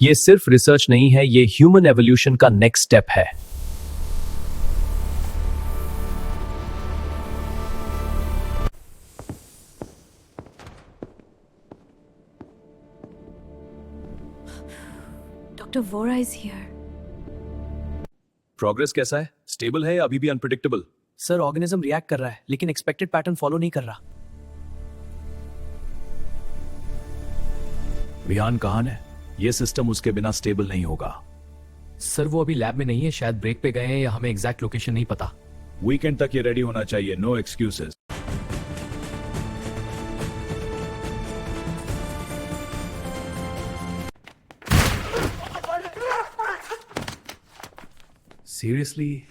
ये सिर्फ रिसर्च नहीं है, ये ह्यूमन एवोल्यूशन का नेक्स्ट स्टेप है। Dr. Vora is here. Progress कैसा है? स्टेबल है या अभी भी अनप्रिडिक्टेबल? सर ऑर्गेनिज्म रिएक्ट कर रहा है लेकिन एक्सपेक्टेड पैटर्न फॉलो नहीं कर रहा। विहान कहां है? ये सिस्टम उसके बिना स्टेबल नहीं होगा। सर वो अभी लैब में नहीं है, शायद ब्रेक पे गए हैं या हमें एग्जैक्ट लोकेशन नहीं पता। वीकेंड तक ये रेडी होना चाहिए, नो एक्सक्यूजेस। सीरियसली?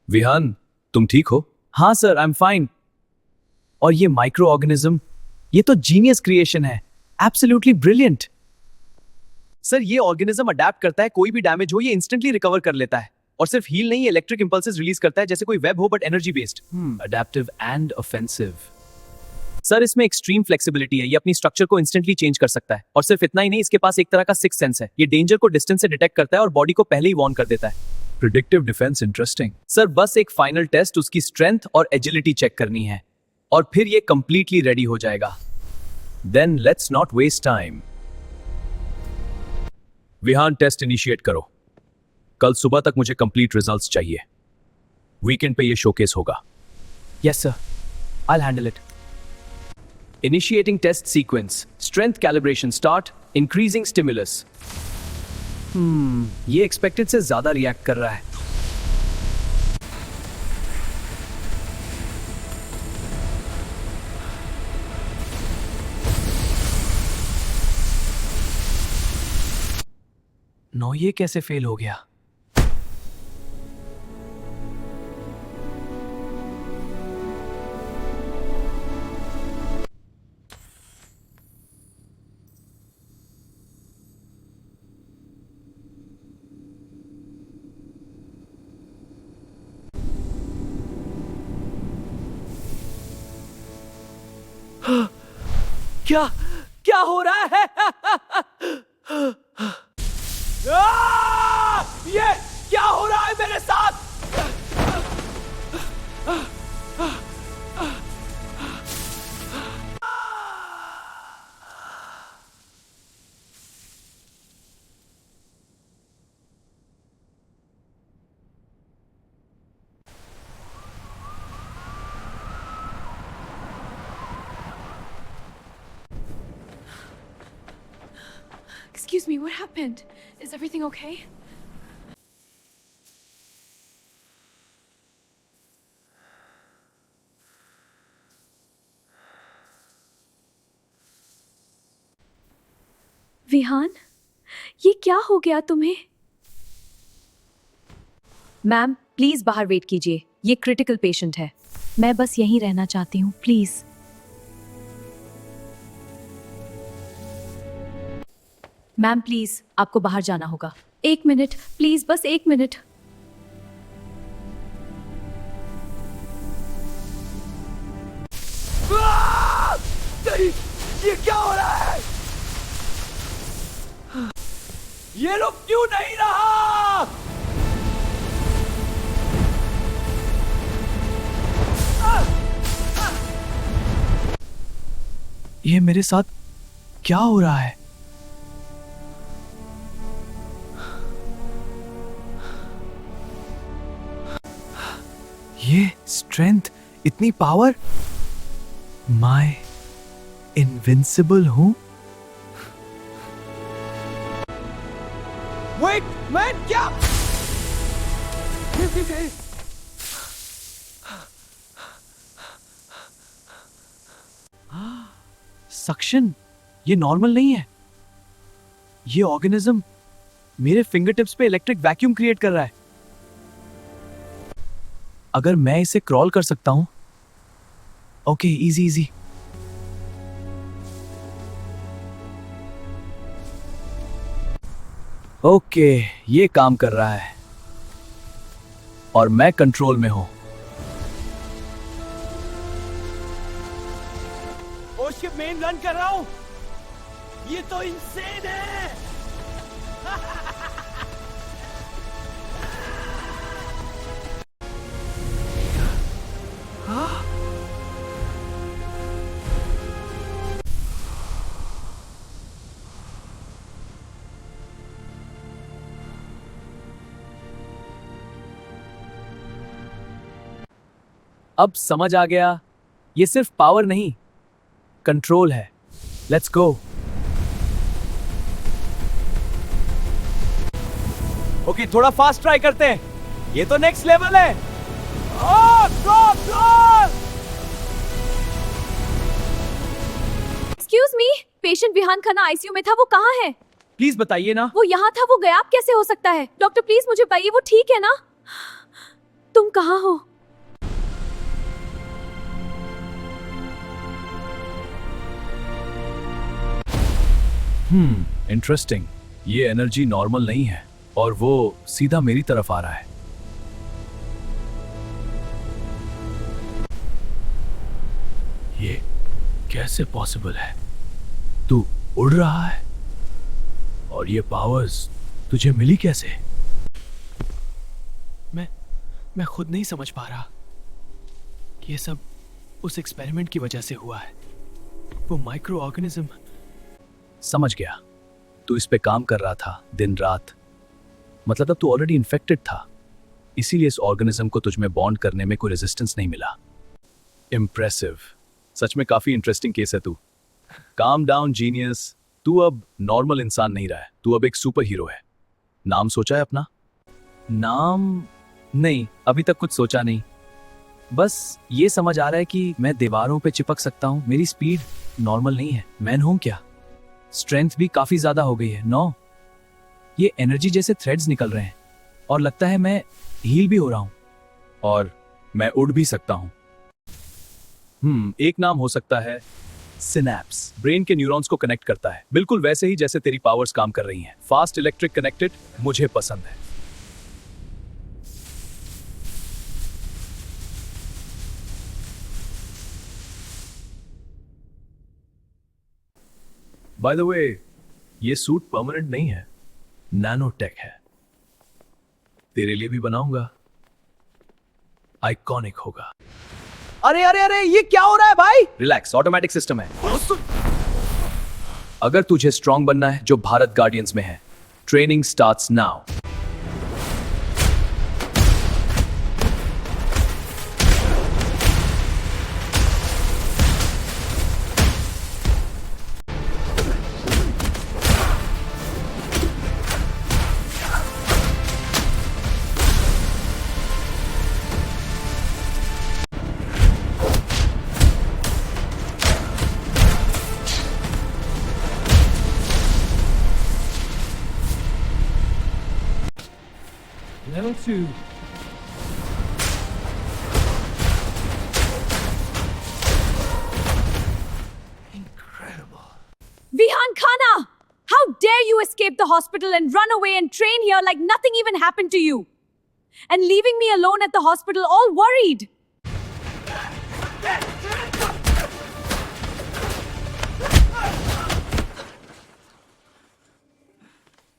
विहान, तुम ठीक हो? हाँ सर, आई एम फाइन। और ये माइक्रो ऑर्गेनिज्म, ये तो जीनियस क्रिएशन है, एब्सोल्युटली ब्रिलियंट। सर ये ऑर्गेनिज्म अडेप्ट करता है, कोई भी डैमेज हो ये इंस्टेंटली रिकवर कर लेता है और सिर्फ हील नहीं, इलेक्ट्रिक इंपल्सेस रिलीज करता है जैसे कोई वेब हो but energy based. Adaptive and offensive. Sir इसमें एक्सट्रीम फ्लेक्सिबिलिटी है, ये अपनी स्ट्रक्चर को इंस्टेंटली चेंज कर सकता है और सिर्फ इतना ही नहीं, इसके पास एक तरह का सिक्स सेंस है, ये डेंजर को डिस्टेंस से डिटेक्ट करता है और बॉडी को पहले ही वार्न कर देता है। Predictive defence, interesting. सर बस एक फाइनल टेस्ट उसकी स्ट्रेंथ और एजिलिटी चेक करनी है और फिर ये कंप्लीटली रेडी हो जाएगा। Then let's not waste time. Vihaan, test initiate करो। कल सुबह तक मुझे कंप्लीट रिजल्ट्स चाहिए। वीकेंड पे ये शोकेस होगा। Yes sir, I will handle it. Initiating test sequence. Strength calibration start. Increasing stimulus. ये एक्सपेक्टेड से ज्यादा रिएक्ट कर रहा है। नो, ये कैसे फेल हो गया? क्या क्या हो रहा है? ये क्या हो रहा है मेरे साथ? Excuse me, what happened? Is everything okay? Vihaan, ये क्या हो गया तुम्हें? मैम प्लीज बाहर वेट कीजिए, ये क्रिटिकल पेशेंट है। मैं बस यहीं रहना चाहती हूँ, प्लीज। मैम प्लीज, आपको बाहर जाना होगा। एक मिनट प्लीज, बस एक मिनट। ये क्या हो रहा है? ये लोग क्यों नहीं रहा? ये मेरे साथ क्या हो रहा है? ये स्ट्रेंथ, इतनी पावर, मैं इनविंसिबल हूं? वेट, मैं क्या? सक्शन, ये नॉर्मल नहीं है। ये ऑर्गेनिज्म मेरे फिंगरटिप्स पे इलेक्ट्रिक वैक्यूम क्रिएट कर रहा है। अगर मैं इसे क्रॉल कर सकता हूं, ओके, इजी इजी। ओके, ये काम कर रहा है और मैं कंट्रोल में हूं। ओ शिट मेन रन कर रहा हूं। ये तो इंसेन है। अब समझ आ गया, ये सिर्फ पावर नहीं, कंट्रोल है। Let's go. ओके, थोड़ा फास्ट ट्राई करते हैं। ये तो नेक्स्ट लेवल है। Excuse me, patient Vihaan Khanna ICU में था, वो कहाँ है? प्लीज बताइए ना। वो यहाँ था, वो गायब कैसे हो सकता है? डॉक्टर प्लीज मुझे बताइए, वो ठीक है ना? तुम कहाँ हो? इंटरेस्टिंग। ये एनर्जी नॉर्मल नहीं है और वो सीधा मेरी तरफ आ रहा है। ये कैसे पॉसिबल है? तू उड़ रहा है और ये पावर्स तुझे मिली कैसे? मैं खुद नहीं समझ पा रहा। ये सब उस एक्सपेरिमेंट की वजह से हुआ है। वो माइक्रो ऑर्गेनिज्म। समझ गया, तू इस पे काम कर रहा था दिन रात। मतलब तू ऑलरेडी इन्फेक्टेड था, इसीलिए इस ऑर्गेनिज्म को तुझ में बॉन्ड करने में कोई रेजिस्टेंस नहीं मिला। इम्प्रेसिव, सच में काफी इंटरेस्टिंग केस है तू। काम डाउन जीनियस, तू अब नॉर्मल इंसान नहीं रहा है, तू अब एक सुपर हीरो है। नाम सोचा है अपना? नाम नहीं, अभी तक कुछ सोचा नहीं। बस ये समझ आ रहा है कि मैं दीवारों पे चिपक सकता हूँ। मेरी स्पीड नॉर्मल नहीं है। मैन हूं क्या? स्ट्रेंथ भी काफी ज्यादा हो गई है। नो, ये एनर्जी जैसे थ्रेड्स निकल रहे हैं और लगता है मैं हील भी हो रहा हूं। और मैं उड़ भी सकता हूं। एक नाम हो सकता है सिनैप्स। ब्रेन के न्यूरॉन्स को कनेक्ट करता है, बिल्कुल वैसे ही जैसे तेरी पावर्स काम कर रही हैं। फास्ट इलेक्ट्रिक कनेक्टेड मुझे पसंद है। बाय द वे, ये सूट परमानेंट नहीं है, नैनोटेक है। तेरे लिए भी बनाऊंगा, आइकॉनिक होगा। अरे अरे अरे, ये क्या हो रहा है भाई? रिलैक्स, ऑटोमेटिक सिस्टम है। अगर तुझे स्ट्रांग बनना है जो भारत गार्डियंस में है, training starts now. Level 2. Vihan Khanna! How dare you escape the hospital and run away and train here like nothing even happened to you? And leaving me alone at the hospital all worried.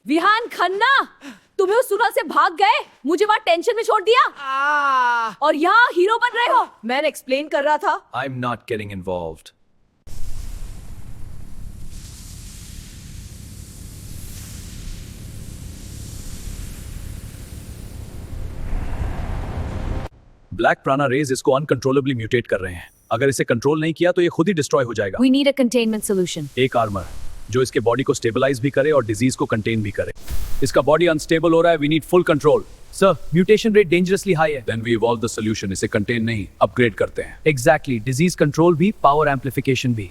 Vihaan Khanna, तुम्हें उस सुरल से भाग गए, मुझे वहां tension में छोड़ दिया और यहाँ हीरो बन रहे हो। मैंने एक्सप्लेन कर रहा था। I am not getting involved. Black prana rays इसको अनकंट्रोलेबली म्यूटेट कर रहे हैं। अगर इसे कंट्रोल नहीं किया तो ये खुद ही डिस्ट्रॉय हो जाएगा। We need a containment solution. एक आर्मर जो इसके बॉडी को स्टेबलाइज भी करे और डिजीज को कंटेन भी करे। इसका बॉडी अनस्टेबल हो रहा है, we need full control. Sir, mutation rate dangerously high है। Then we evolve the solution. इसे कंटेन नहीं, अपग्रेड करते हैं। एग्जैक्टली, डिजीज कंट्रोल भी, पावर एम्पलीफिकेशन भी।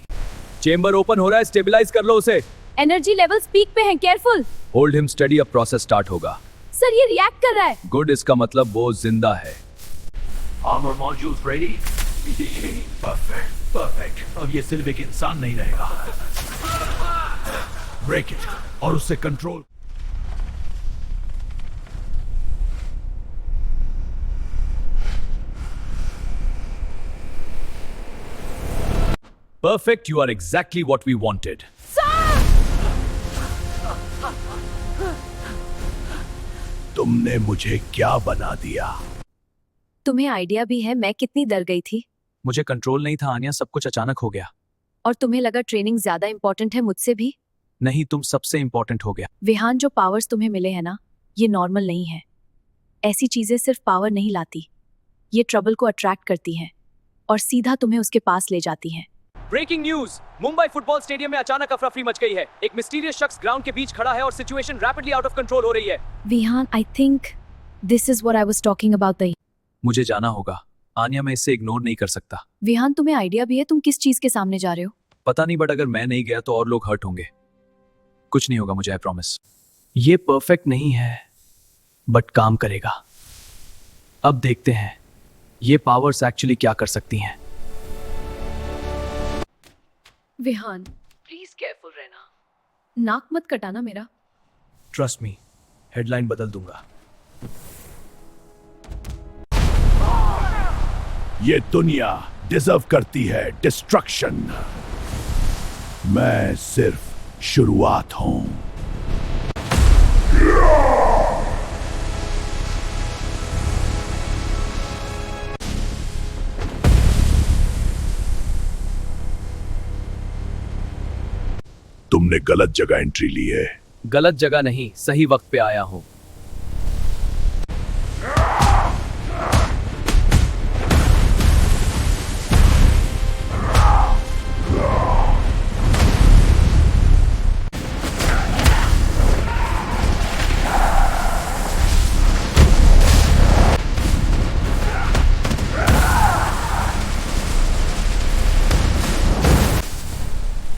चेंबर ओपन हो रहा है, स्टेबलाइज कर लो उसे। एनर्जी लेवल्स पीक पे हैं, केयरफुल। होल्ड हिम स्टडी, अब प्रोसेस स्टार्ट होगा। सर, ये रिएक्ट कर रहा है। गुड, इसका मतलब वो जिंदा है। Armor modules ready? Perfect. अब ये सिर्फ एक इंसान नहीं रहेगा। Break it और उससे control. Perfect, you are exactly what we wanted. तुमने मुझे क्या बना दिया? तुम्हें आइडिया भी है मैं कितनी डर गई थी? मुझे कंट्रोल नहीं था आनिया, सब कुछ अचानक हो गया। और तुम्हें लगा ट्रेनिंग ज्यादा इंपॉर्टेंट है मुझसे भी? नहीं, तुम सबसे इंपॉर्टेंट हो गया। विहान, जो पावर्स तुम्हें मिले हैं ना, ये नॉर्मल नहीं है। ऐसी चीजें सिर्फ पावर नहीं लाती, ये ट्रबल को अट्रैक्ट करती हैं और सीधा तुम्हें उसके पास ले जाती हैं। Breaking news, Mumbai football stadium में अचानक अफरा-तफरी मच गई है। एक मिस्टीरियस शख्स ग्राउंड के बीच खड़ा है और situation rapidly out of control हो रही है। Vihaan, I think this is what I was talking about the. मुझे जाना होगा आनिया, मैं इसे इग्नोर नहीं कर सकता। विहान, तुम्हें आइडिया भी है तुम किस चीज के सामने जा रहे हो? पता नहीं, बट अगर मैं नहीं गया तो और लोग हर्ट होंगे। कुछ नहीं होगा मुझे, आई प्रॉमिस। ये परफेक्ट नहीं है बट काम करेगा। अब देखते हैं ये पावर्स एक्चुअली क्या कर सकती हैं। Vihaan, Please careful, Rena. नाक मत कटाना मेरा। ट्रस्ट मी, हेडलाइन बदल दूंगा। ये दुनिया डिजर्व करती है डिस्ट्रक्शन। मैं सिर्फ शुरुआत हूं। तुमने गलत जगह एंट्री ली है। गलत जगह नहीं, सही वक्त पे आया हूं।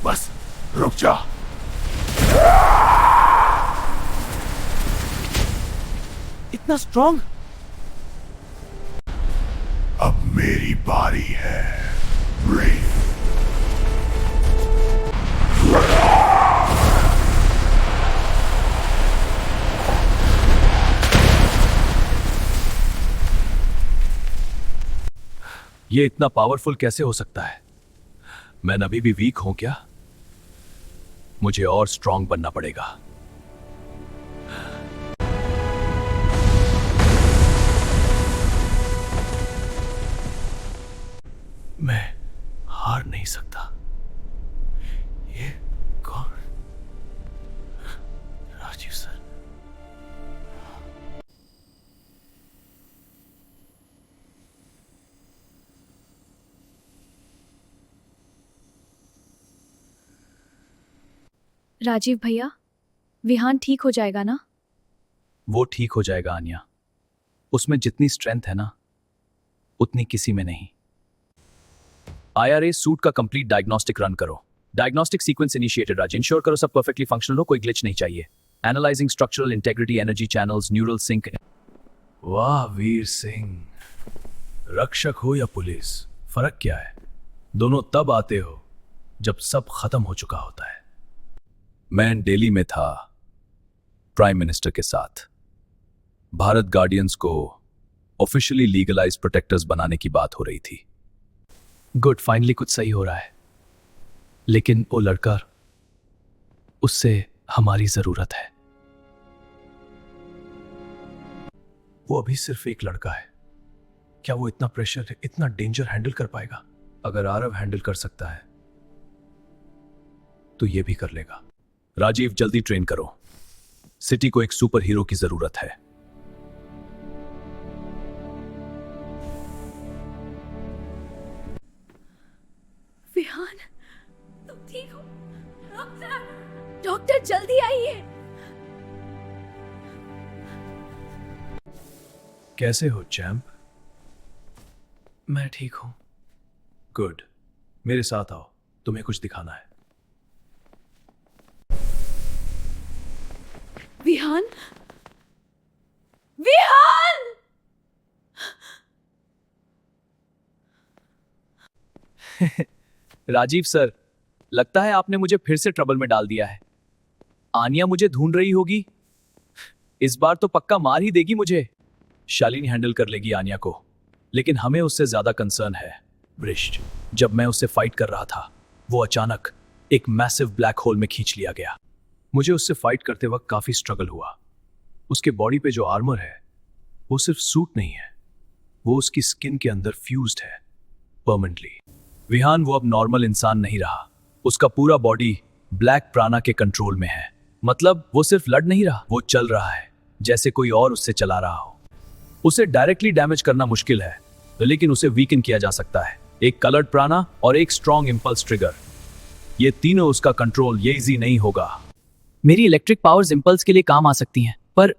बस रुक जा। इतना स्ट्रॉन्ग? अब मेरी बारी है। ब्रेव। ये इतना पावरफुल कैसे हो सकता है? मैं अभी भी वीक हूं क्या? मुझे और स्ट्रांग बनना पड़ेगा। मैं हार नहीं सकता। ये कौन? राजीव सर। राजीव भैया, विहान ठीक हो जाएगा ना? वो ठीक हो जाएगा आनिया। उसमें जितनी स्ट्रेंथ है ना, उतनी किसी में नहीं। IRA सूट का कंप्लीट डायग्नोस्टिक रन करो। Diagnostic sequence initiated Raj, ensure करो सब परफेक्टली फंक्शनल हो, कोई ग्लिच नहीं चाहिए। Analysing structural integrity, energy channels, neural sync. वाह वीर सिंह, रक्षक हो या पुलिस, फर्क क्या है? दोनों तब आते हो जब सब खत्म हो चुका होता है। मैं दिल्ली में था प्राइम मिनिस्टर के साथ। भारत गार्डियंस को ऑफिशियली लीगलाइज प्रोटेक्टर्स बनाने की बात हो रही थी। गुड, फाइनली कुछ सही हो रहा है। लेकिन वो लड़का, उससे हमारी जरूरत है। वो अभी सिर्फ एक लड़का है। क्या वो इतना प्रेशर, इतना डेंजर हैंडल कर पाएगा? अगर आरव हैंडल कर सकता है तो ये भी कर लेगा। राजीव, जल्दी ट्रेन करो। सिटी को एक सुपर हीरो की जरूरत है। विहान, तुम ठीक हो? डॉक्टर जल्दी आइए। कैसे हो चैंप? मैं ठीक हूं। गुड, मेरे साथ आओ, तुम्हें कुछ दिखाना है। विहान, विहान! राजीव सर, लगता है आपने मुझे फिर से ट्रबल में डाल दिया है। आनिया मुझे ढूंढ रही होगी। इस बार तो पक्का मार ही देगी मुझे। शालिनी हैंडल कर लेगी आनिया को, लेकिन हमें उससे ज्यादा कंसर्न है ब्रिस्ट। जब मैं उससे फाइट कर रहा था वो अचानक एक मैसिव ब्लैक होल में खींच लिया गया। मुझे उससे फाइट करते वक्त काफी स्ट्रगल हुआ। उसके बॉडी पे जो आर्मर है वो सिर्फ सूट नहीं है, वो उसकी स्किन के अंदर फ्यूज्ड है परमानेंटली। विहान वो अब नॉर्मल इंसान नहीं रहा, उसका पूरा बॉडी ब्लैक प्राणा के कंट्रोल में है। मतलब वो सिर्फ लड़ नहीं रहा, वो चल रहा है जैसे कोई और उससे चला रहा हो। उसे डायरेक्टली डैमेज करना मुश्किल है, लेकिन उसे वीकन किया जा सकता है। एक कलर्ड प्राणा और एक स्ट्रॉन्ग इंपल्स ट्रिगर, ये तीनों उसका कंट्रोल ये इजी नहीं होगा। मेरी इलेक्ट्रिक पावर्स इंपल्स के लिए काम आ सकती हैं, पर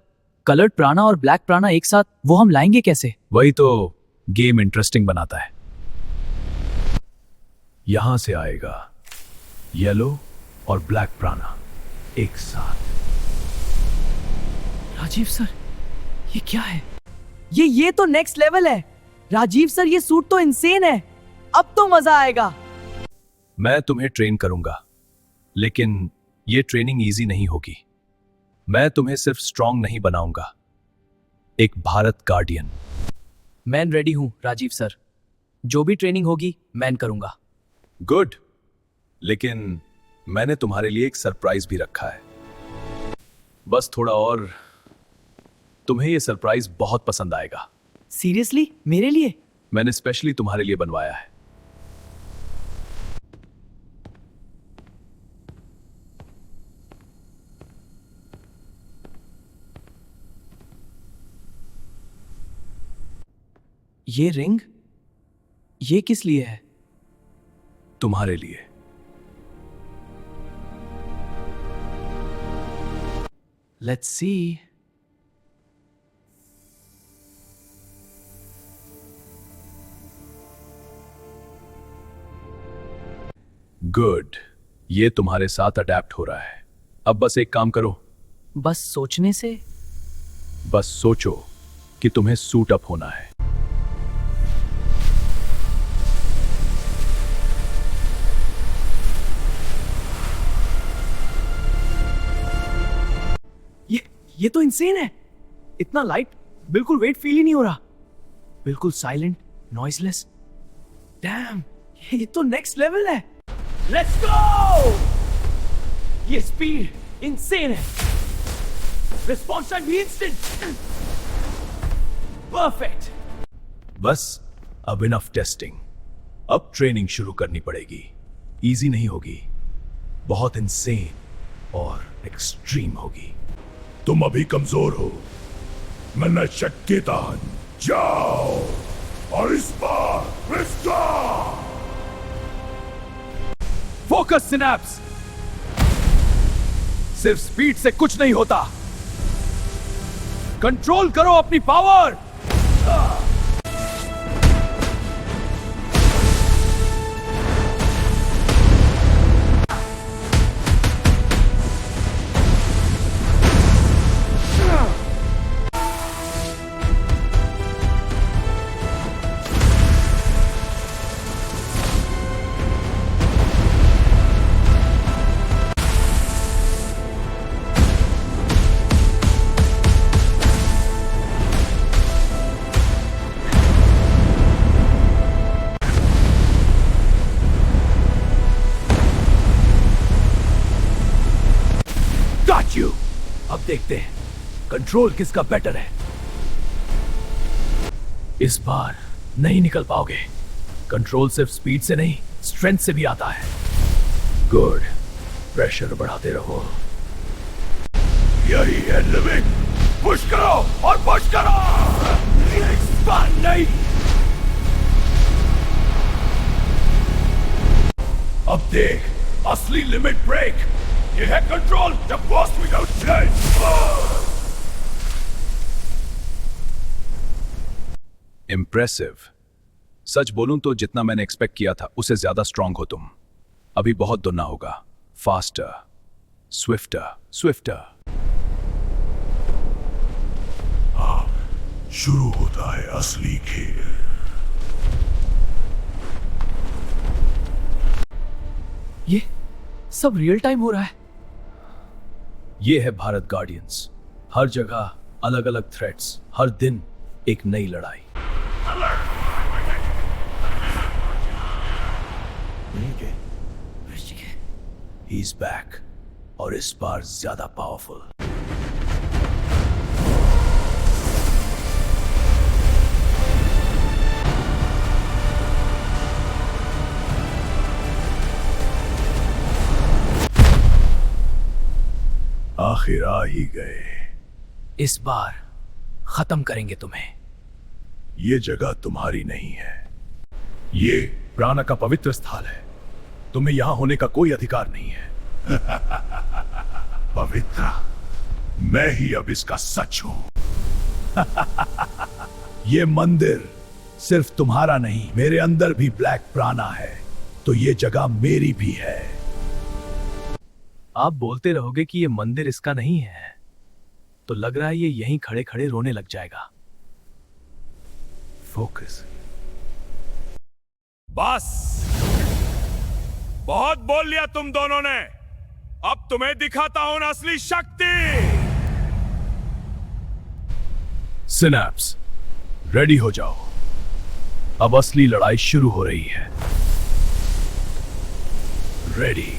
कलर्ड प्राणा और ब्लैक प्राणा एक साथ वो हम लाएंगे कैसे? वही तो गेम इंटरेस्टिंग बनाता है। यहां से आएगा येलो और ब्लैक प्राणा एक साथ। राजीव सर, ये क्या है? ये तो नेक्स्ट लेवल है। राजीव सर, ये सूट तो इंसेन है। अब तो मजा आएगा। मैं तुम्हें ट्रेन करूंगा, लेकिन ये ट्रेनिंग इजी नहीं होगी। मैं तुम्हें सिर्फ स्ट्रांग नहीं बनाऊंगा, एक भारत गार्डियन। मैं रेडी हूं राजीव सर, जो भी ट्रेनिंग होगी मैं करूंगा। गुड, लेकिन मैंने तुम्हारे लिए एक सरप्राइज भी रखा है। बस थोड़ा और, तुम्हें ये सरप्राइज बहुत पसंद आएगा। सीरियसली? मेरे लिए? मैंने स्पेशली तुम्हारे लिए बनवाया है। ये रिंग, ये किस लिए है? तुम्हारे लिए। Let's see. गुड, ये तुम्हारे साथ अडेप्ट हो रहा है। अब बस एक काम करो, बस सोचने से? बस सोचो कि तुम्हें सूट अप होना है। ये तो इंसेन है। इतना लाइट, बिल्कुल वेट फील ही नहीं हो रहा। बिल्कुल साइलेंट, नॉइसलेस। डैम, ये तो नेक्स्ट लेवल है। लेट्स गो! ये स्पीड इंसेन है। रिस्पॉन्स टाइम भी इंस्टेंट। परफेक्ट। बस अब इनफ टेस्टिंग, अब ट्रेनिंग शुरू करनी पड़ेगी। इजी नहीं होगी, बहुत इंसेन और एक्सट्रीम होगी। तुम अभी कमजोर हो, मैं शक्यता। जाओ और इस बार रिस्क। Focus synapse. सिर्फ स्पीड से कुछ नहीं होता, कंट्रोल करो अपनी पावर। Got you! अब देखते हैं कंट्रोल किसका बेटर है। इस बार नहीं निकल पाओगे। कंट्रोल सिर्फ स्पीड से नहीं, स्ट्रेंथ से भी आता है। गुड, प्रेशर बढ़ाते रहो। यही है लिविंग। पुश करो और पुश करो। इस बार नहीं। अब देख असली लिमिट ब्रेक। ये है control, the first without change. Impressive. सच बोलूं तो जितना मैंने एक्सपेक्ट किया था उससे ज्यादा स्ट्रांग हो तुम। अभी बहुत दुनना होगा। Faster, swifter, swifter. शुरू होता है असली खेल। ये सब रियल टाइम हो रहा है। ये है भारत गार्डियंस। हर जगह अलग अलग थ्रेट्स, हर दिन एक नई लड़ाई। ही इज बैक, और इस बार ज्यादा पावरफुल। आखिर आ ही गए। इस बार खत्म करेंगे तुम्हें। ये जगह तुम्हारी नहीं है, ये प्राण का पवित्र स्थल है। तुम्हें यहां होने का कोई अधिकार नहीं है। पवित्र? मैं ही अब इसका सच हूं। ये मंदिर सिर्फ तुम्हारा नहीं, मेरे अंदर भी ब्लैक प्राणा है, तो ये जगह मेरी भी है। आप बोलते रहोगे कि ये मंदिर इसका नहीं है, तो लग रहा है ये यहीं खड़े खड़े रोने लग जाएगा। फोकस। बस, बहुत बोल लिया तुम दोनों ने। अब तुम्हें दिखाता हूं ना असली शक्ति। सिनैप्स, रेडी हो जाओ। अब असली लड़ाई शुरू हो रही है। रेडी।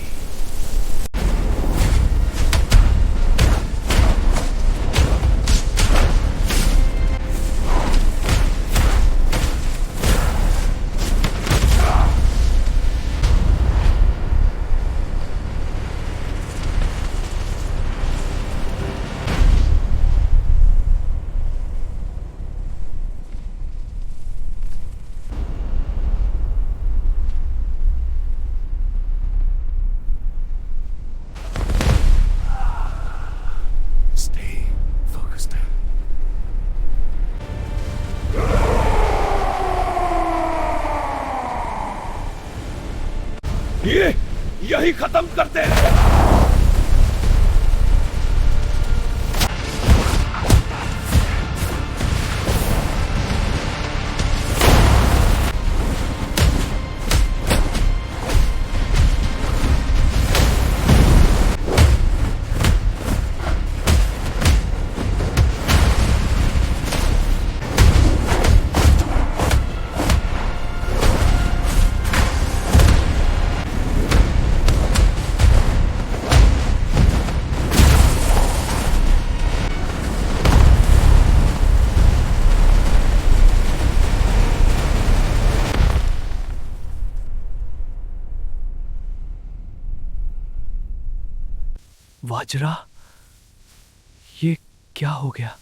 ये यही खत्म करते हैं। वाजरा, ये क्या हो गया?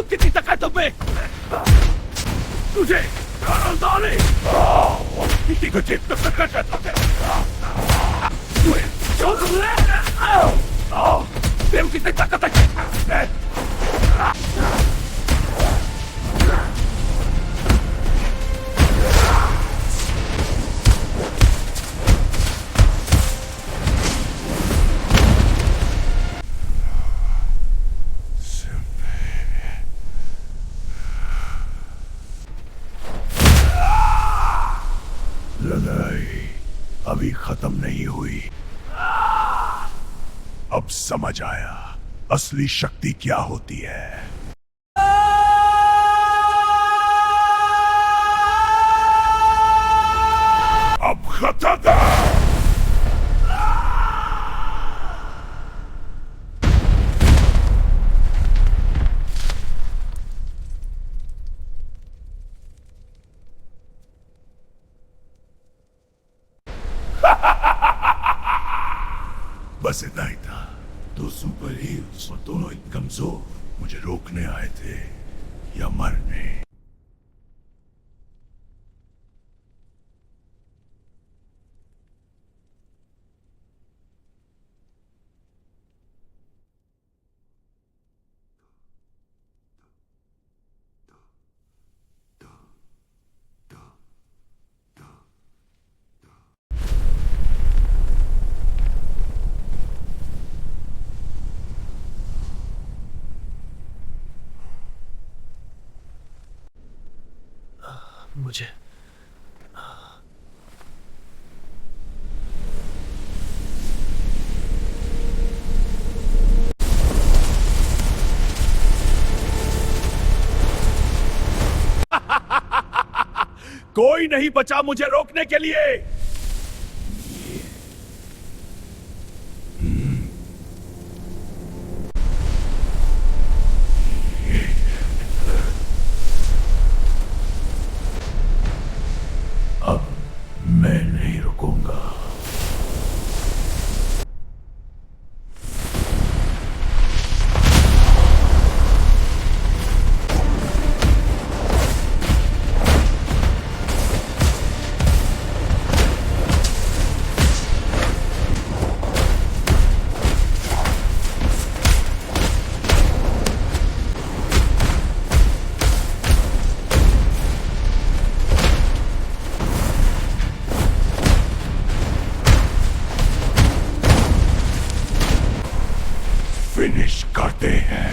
कितनी ताकत तुम्हें? तुझे किसी को जीत तो कर सकते। तेरे कितनी ताकत है? लड़ाई अभी खत्म नहीं हुई। अब समझ आया असली शक्ति क्या होती है। अब खत्म। बस इतना ही था। दो सुपर हीरोज और दोनों ही कमजोर मुझे रोकने आए थे या मरने। कोई नहीं बचा मुझे रोकने के लिए। अब मैं नहीं रुकूंगा। फिनिश करते हैं।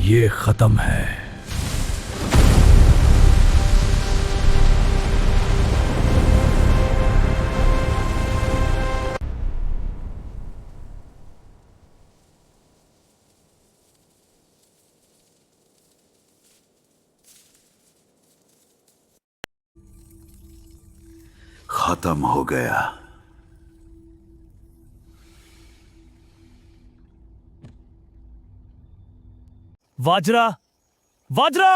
ये खत्म है। खत्म हो गया। वाजरा, वाजरा,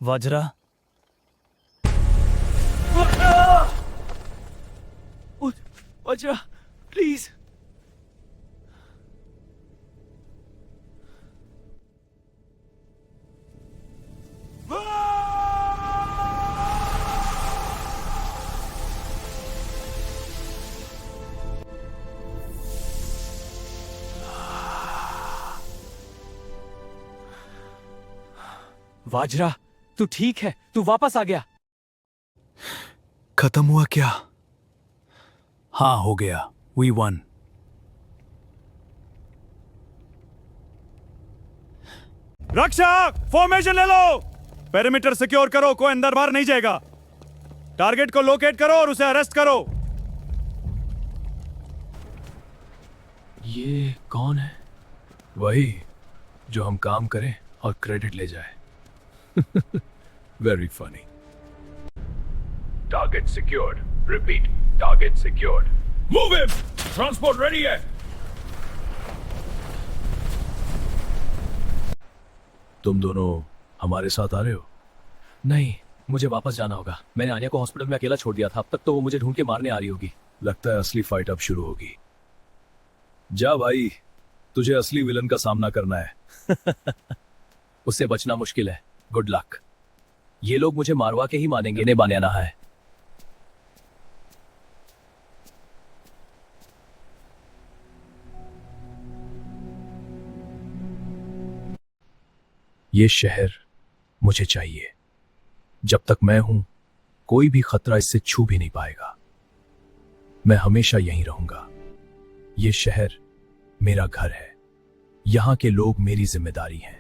वाजरा। वाजरा, प्लीज। वाजरा, तू ठीक है? तू वापस आ गया? खत्म हुआ क्या? हाँ, हो गया। We won. रक्षक, फॉर्मेशन ले लो। पेरिमीटर सिक्योर करो, कोई अंदर बाहर नहीं जाएगा। टारगेट को लोकेट करो और उसे अरेस्ट करो। ये कौन है? वही जो हम काम करें और क्रेडिट ले जाए। Very funny. Target secured. Repeat. Target secured. Move him. Transport ready है। तुम दोनों हमारे साथ आ रहे हो? नहीं, मुझे वापस जाना होगा। मैंने आनिया को हॉस्पिटल में अकेला छोड़ दिया था। अब तक तो वो मुझे ढूंढ के मारने आ रही होगी। लगता है असली फाइट अब शुरू होगी। जा भाई, तुझे असली विलन का सामना करना है। उससे बचना मुश्किल है। Good luck. ये लोग मुझे मारवा के ही मानेंगे। इन्हें बनाना है। ये शहर मुझे चाहिए। जब तक मैं हूं, कोई भी खतरा इससे छू भी नहीं पाएगा। मैं हमेशा यहीं रहूंगा। ये शहर मेरा घर है। यहां के लोग मेरी जिम्मेदारी हैं।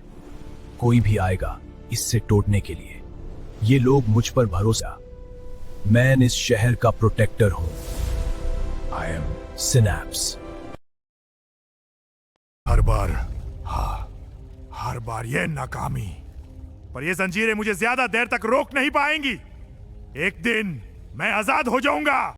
कोई भी आएगा इससे तोड़ने के लिए। ये लोग मुझ पर भरोसा। मैं इस शहर का प्रोटेक्टर हूं। I am synapse. हर बार, हाँ, हर बार ये नाकामी। पर ये जंजीरें मुझे ज्यादा देर तक रोक नहीं पाएंगी। एक दिन मैं आजाद हो जाऊंगा।